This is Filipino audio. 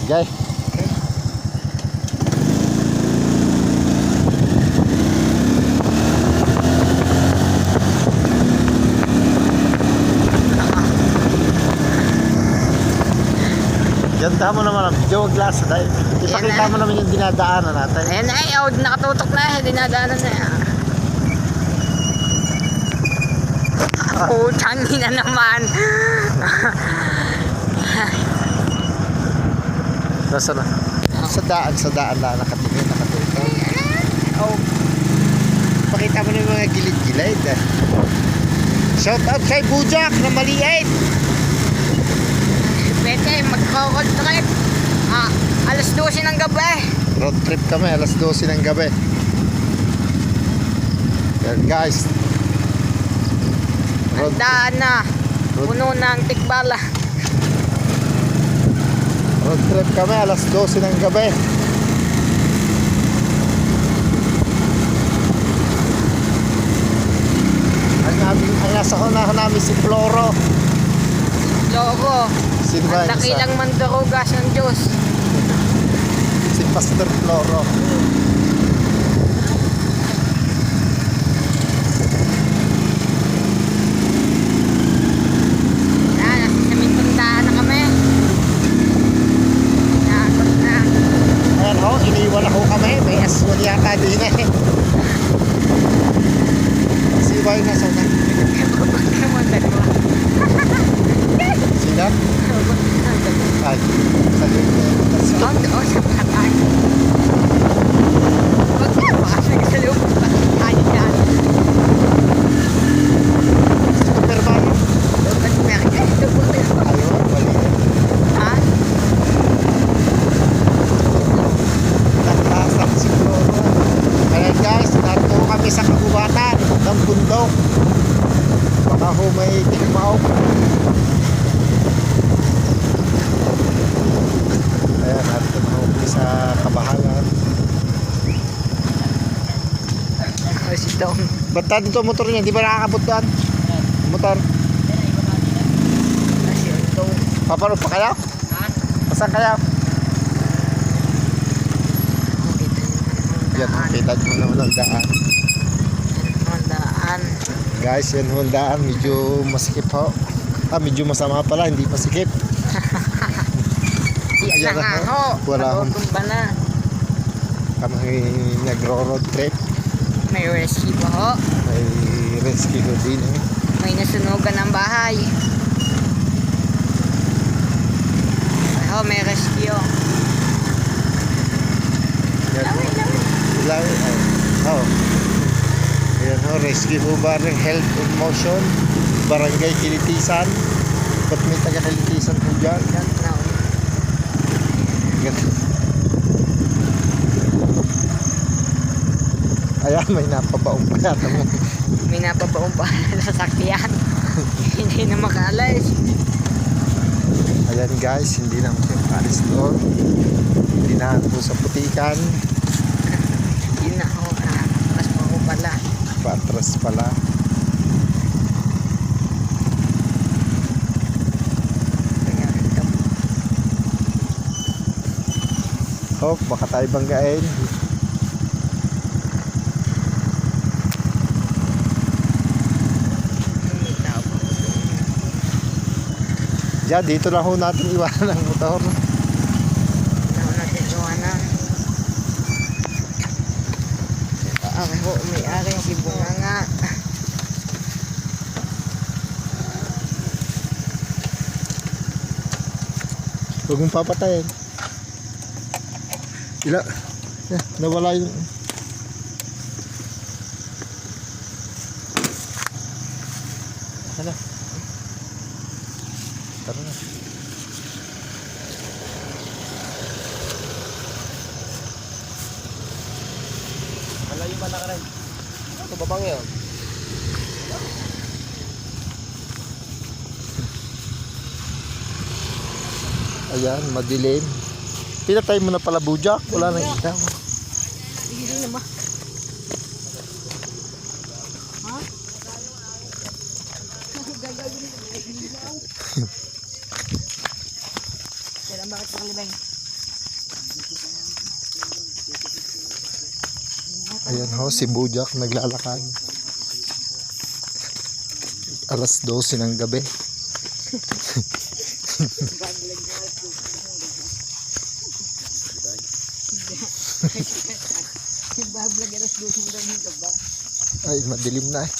Gay. Ganda mo naman ang video, glass dahil ipakita mo naman yung dinadaanan natin. Ayan na eh, nakatutok na eh, dinadaanan na eh. Tangi na naman. Nasa na? Sa daan na nakatingin, nakatutok. Oh. Pakita mo na yung mga gilid-gilid. Shout out kay Bujak na maliit. Pwede, mag-road trip. Alas 12 ng gabi. Road trip kami, alas 12 ng gabi. Yan guys. Daan na. Puno ng tikbala. Road trip kami, alas 12 ng gabi. Ang nasa unahan namin si Floro. Loko. Sino ba Ang isa? dakilang mandarugas ng Diyos. Si Pastor Floro. Nasa samintong daan na kami. Nakakot na. Ayan ho, iniwan ako kami. May S1 yata din eh. Si Boy nasa na? Sila? Ay, sa Oo, sa patay. Huwag na, baka sa loob ng patay dyan. Superman. Dapat merke, dapat Ayun, mali. ha? Nagtasak si Floro. Ayan guys, narito kami sa kagubatan ng bundok. Baka ho may tikmaw. Ayan, narito na ho kami sa kabahalan. O si Tom. Ba't dito ang motor niya? Di ba nakakabot doon? Motor. Si Tom. Papano pa kayo? Ha? Pasan kayo? Yan, kita nyo naman ang daan. Ang daan. Guys, yan ho ang daan. Medyo masikip ho. Medyo masama pala. Hindi masikip. Yan na nga ho. Wala akong Natutumba na. kami nagro-road trip. May rescue pa ho. May rescue ho din eh. May nasunugan ng bahay. Ay ho, may rescue. Yan ho. Ilang, oh. Yan ho, rescue ho ba ng Health in Motion, Barangay Kilitisan. Ba't may taga-Kilitisan po dyan? Don't know. Ayan, may napabaong pa yata mo. May napabaong pa sa sakyan. Hindi na makaalis. Ayan guys, hindi na makalis doon. Hindi na po sa putikan. Yun na ho. Mas pa ko pala. Patras pala. Kaya ito. Oh, baka tayo banggain. Diyan, dito lang ho natin iwanan ang motor. Ano natin iwanan. Ang ho, may-ari si Bunganga. Huwag mong papatayin. Nawala yung... Ano? Tara na. Malayo ba na ka rin? Ito babang yun. Ayan, madilim. Pinatay mo na pala Bujak. Wala nang ilaw. Hindi na ba? Ha? Gagawin na ilaw. Kailan bakit nakalibay? Ayan ho, si Bojack naglalakad. Alas 12 ng gabi. Bablog alas 12 ng gabi ka ba? Ay, madilim na eh.